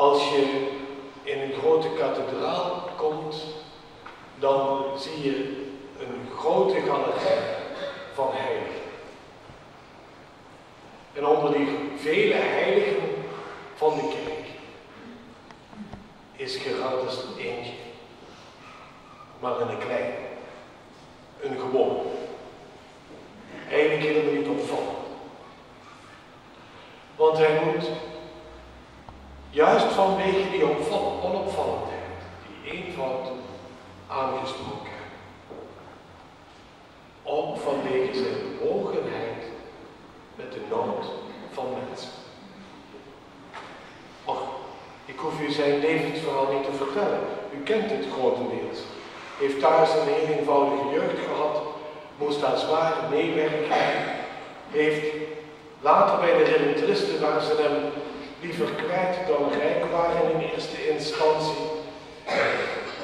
Als je in een grote kathedraal komt, dan zie je een grote galerij van heiligen. En onder die vele heiligen van de kerk is Gerardus eentje, maar een klein, een gewoon. Eigenlijk helemaal niet opvallen. Want hij moet, juist vanwege die onopvallendheid, die eenvoud aangesproken, ook vanwege zijn bewogenheid met de nood van mensen. Och, ik hoef u zijn levensverhaal niet te vertellen. U kent het grotendeels. Heeft thuis een heel eenvoudige jeugd gehad, moest daar zwaar meewerken. Heeft later bij de redemptoristen, waar ze hem liever kwijt dan rijk waren in eerste instantie,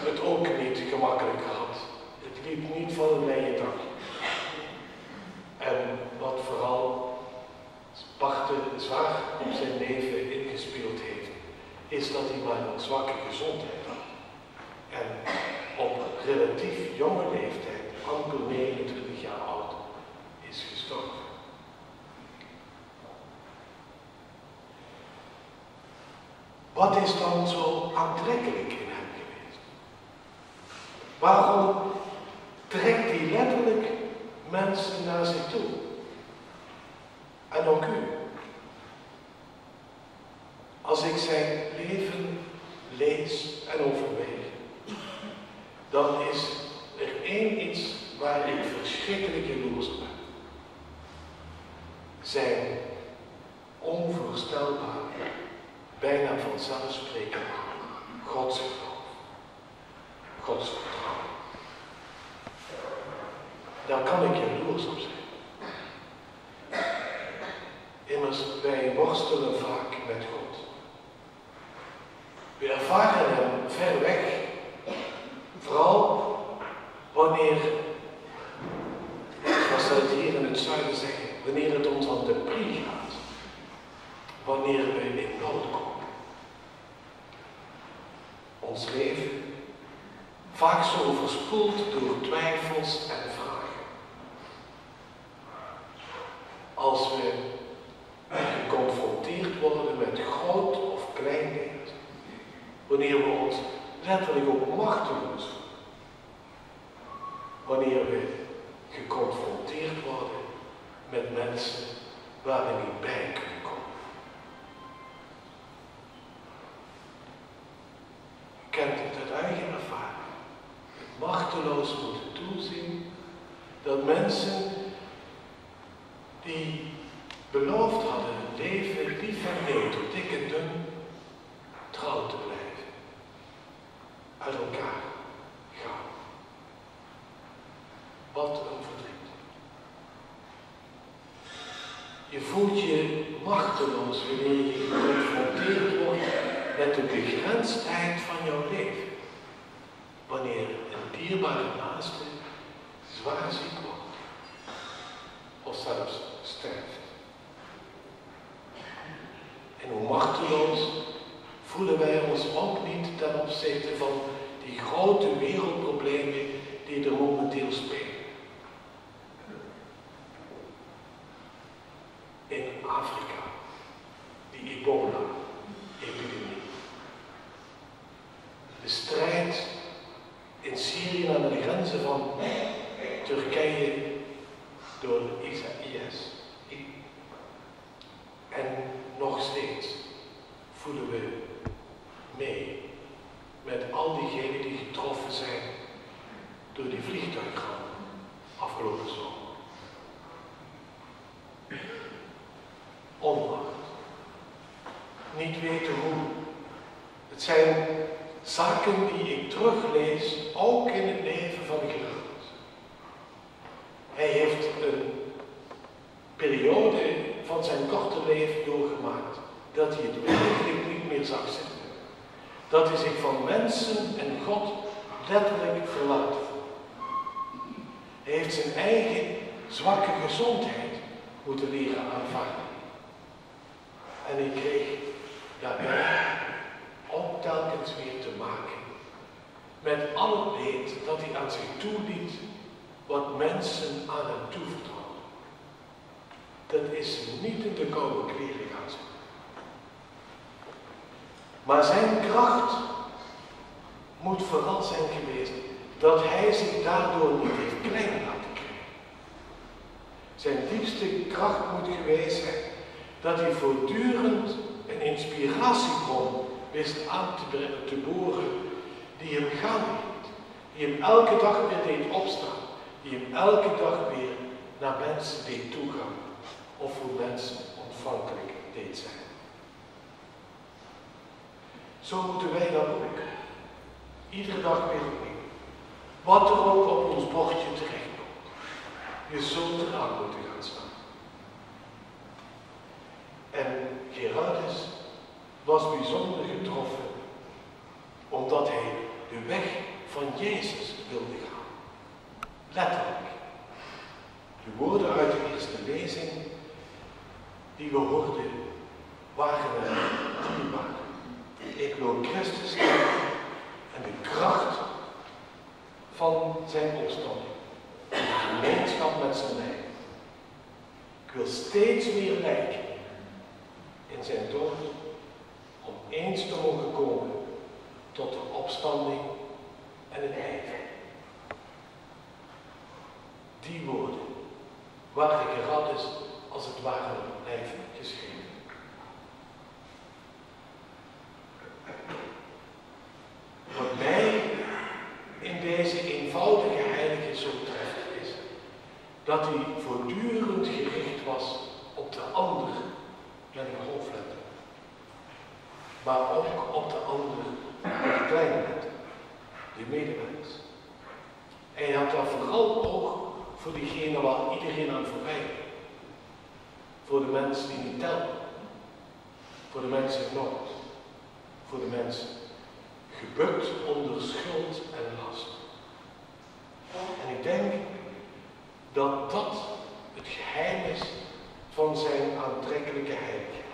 het ook niet gemakkelijk gehad. Het liep niet van een leien dakje. En wat vooral Barte zwaar op zijn leven ingespeeld heeft, is dat hij maar een zwakke gezondheid had. En op relatief jonge leeftijd, amper 29 jaar oud, is gestorven. Wat is dan zo aantrekkelijk in hem geweest? Waarom trekt hij letterlijk mensen naar zich toe? En ook u. Als ik zijn leven lees en overweeg, dan is er één iets waar ik verschrikkelijk jaloers op ben. Zijn onvoorstelbaar, bijna vanzelfsprekend godsgeloof, godsvertrouwen. Daar kan ik jaloers op zijn. Immers, wij worstelen vaak met God. We ervaren hem ver weg. Vooral wanneer, zoals ze het hier in het zuiden zeggen, wanneer het ons aan de prie gaat. Wanneer we in nood komen. Ons leven, vaak zo overspoeld door twijfels en vragen. Als we geconfronteerd worden met groot of klein leed, wanneer we ons letterlijk ook machteloos voelen, wanneer we geconfronteerd worden met mensen waar we niet bij kunnen komen. U kent het uit eigen ervaring. Het machteloos moeten toezien dat mensen die beloofd hadden hun leven lief en leed door dik en dun trouw te blijven, uit elkaar gaan. Wat een verdriet. Je voelt je machteloos wanneer je geconfronteerd wordt met de begrensdheid van jouw leven. Wanneer een dierbare naaste zwaar ziek wordt, of zelfs sterft. En hoe machteloos voelen wij ons ook niet ten opzichte van die grote wereldproblemen die er momenteel spelen. In Afrika, die ebola-epidemie. De strijd in Syrië aan de grenzen van Turkije door IS. En nog steeds voelen we mee met al diegenen die getroffen zijn door die vliegtuigramp afgelopen zomer. Onmacht. Niet weten hoe. Het zijn zaken die ik teruglees, ook in het leven van Gerardus. Hij heeft een periode van zijn korte leven doorgemaakt dat hij het werkelijk niet meer zag zitten. Dat hij zich van mensen en God letterlijk verlaten voelde. Hij heeft zijn eigen zwakke gezondheid moeten leren aanvaarden. En hij kreeg daarbij met al het leed dat hij aan zich toeliet, wat mensen aan hem toevertrouwen. Dat is niet in de koude kleren gaan zitten. Maar zijn kracht moet vooral zijn geweest dat hij zich daardoor niet heeft klein laten krijgen. Zijn diepste kracht moet geweest zijn dat hij voortdurend een inspiratiebron wist aan te boren die hem gaande hield. Die hem elke dag weer deed opstaan. Die hem elke dag weer naar mensen deed toegaan. Of voor mensen ontvankelijk deed zijn. Zo moeten wij dat ook. Iedere dag weer opnieuw. Wat er ook op ons bordje terechtkomt. Je zult eraan moeten gaan staan. En Gerardus was bijzonder getroffen omdat hij de weg van Jezus wilde gaan. Letterlijk. De woorden uit de eerste lezing die we hoorden waren dierbaar. Ik wil Christus kennen en de kracht van zijn opstanding. En de gemeenschap met zijn lijk. Ik wil steeds meer lijken in zijn dood om eens te mogen komen tot de opstanding en het einde. Die woorden waren Gerardus als het ware op het lijf geschreven. Wat mij in deze eenvoudige heilige zo treft is dat hij voortdurend gericht was op de ander met een hoofdletter. Maar ook op de ander met een kleine letter, de medemens. En hij had daar vooral oog voor diegene waar iedereen aan voorbij ging. Voor de mensen die niet tellen. Voor de mensen in nood. Voor de mensen gebukt onder schuld en last. En ik denk dat dat het geheim is van zijn aantrekkelijke heiligheid.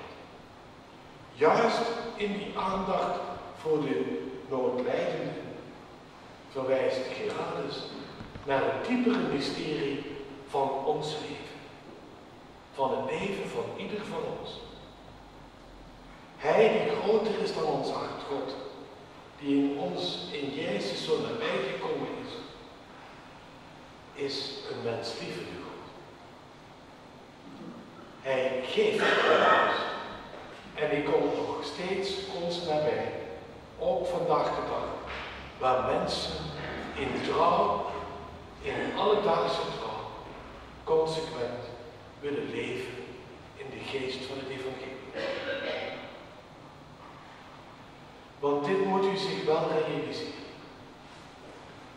Juist in die aandacht voor de noodlijdenden verwijst Gerardus naar het diepere mysterie van ons leven. Van het leven van ieder van ons. Hij die groter is dan ons hart, God, die in ons, in Jezus zo nabij gekomen is een menslievende God. Hij geeft aan ons. En hij komt nog steeds ons nabij. Ook vandaag de dag. Waar mensen in trouw, in alledaagse trouw, consequent willen leven in de geest van het evangelie. Want dit moet u zich wel realiseren.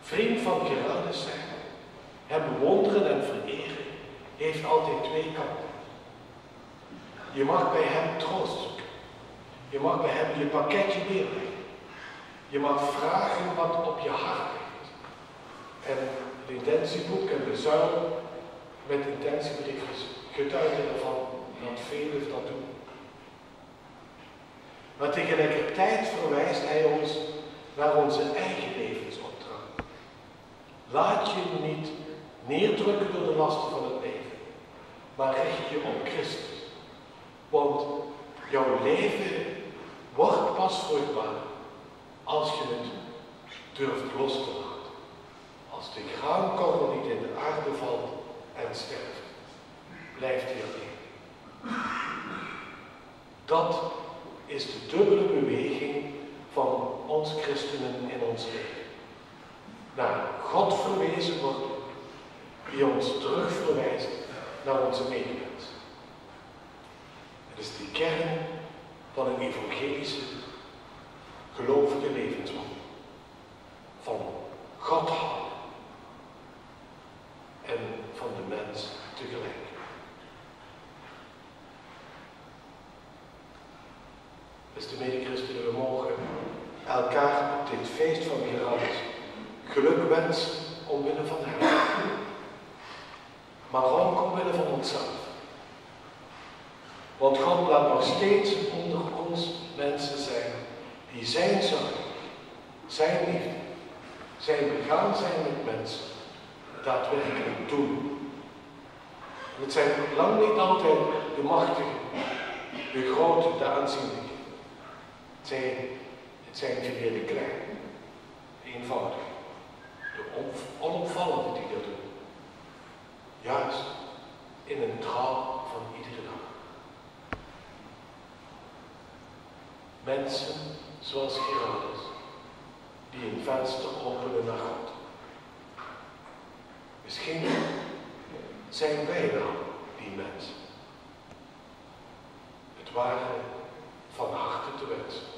Vriend van Gerardus zijn, hem bewonderen en vereren, heeft altijd twee kanten. Je mag bij hem troost zoeken. Je mag bij hem je pakketje neerleggen. Je mag vragen wat op je hart ligt. En het intentieboek en de zuil met intentiebriefjes getuigen ervan dat velen dat doen. Maar tegelijkertijd verwijst hij ons naar onze eigen levensopdracht. Laat je niet neerdrukken door de lasten van het leven, maar richt je op Christus. Want jouw leven wordt pas vruchtbaar als je het durft los te laten. Als de graankorrel niet in de aarde valt en sterft, blijft hij alleen. Dat is de dubbele beweging van ons christenen in ons leven. Naar God verwezen worden, die ons terugverwijst naar onze medemens. Het is de kern van een evangelische, gelovige levenswandel. Van God houden en van de mens tegelijk. Beste medechristenen, we mogen elkaar op dit feest van Gerardus geluk wensen omwille van hem. Maar ook omwille van onszelf. Want God laat nog steeds onder ons mensen zijn die zijn zorg, zijn liefde zijn begaan zijn met mensen, daadwerkelijk doen. En het zijn lang niet altijd de machtigen, de grote, de aanzienlijke. Het zijn geleerde kleine, de eenvoudige, de onopvallende die dat doen. Juist in een trouw van iedere dag. Mensen zoals Herodes, die een venster openen naar God. Misschien zijn wij wel die mensen. Het ware van harte te wensen.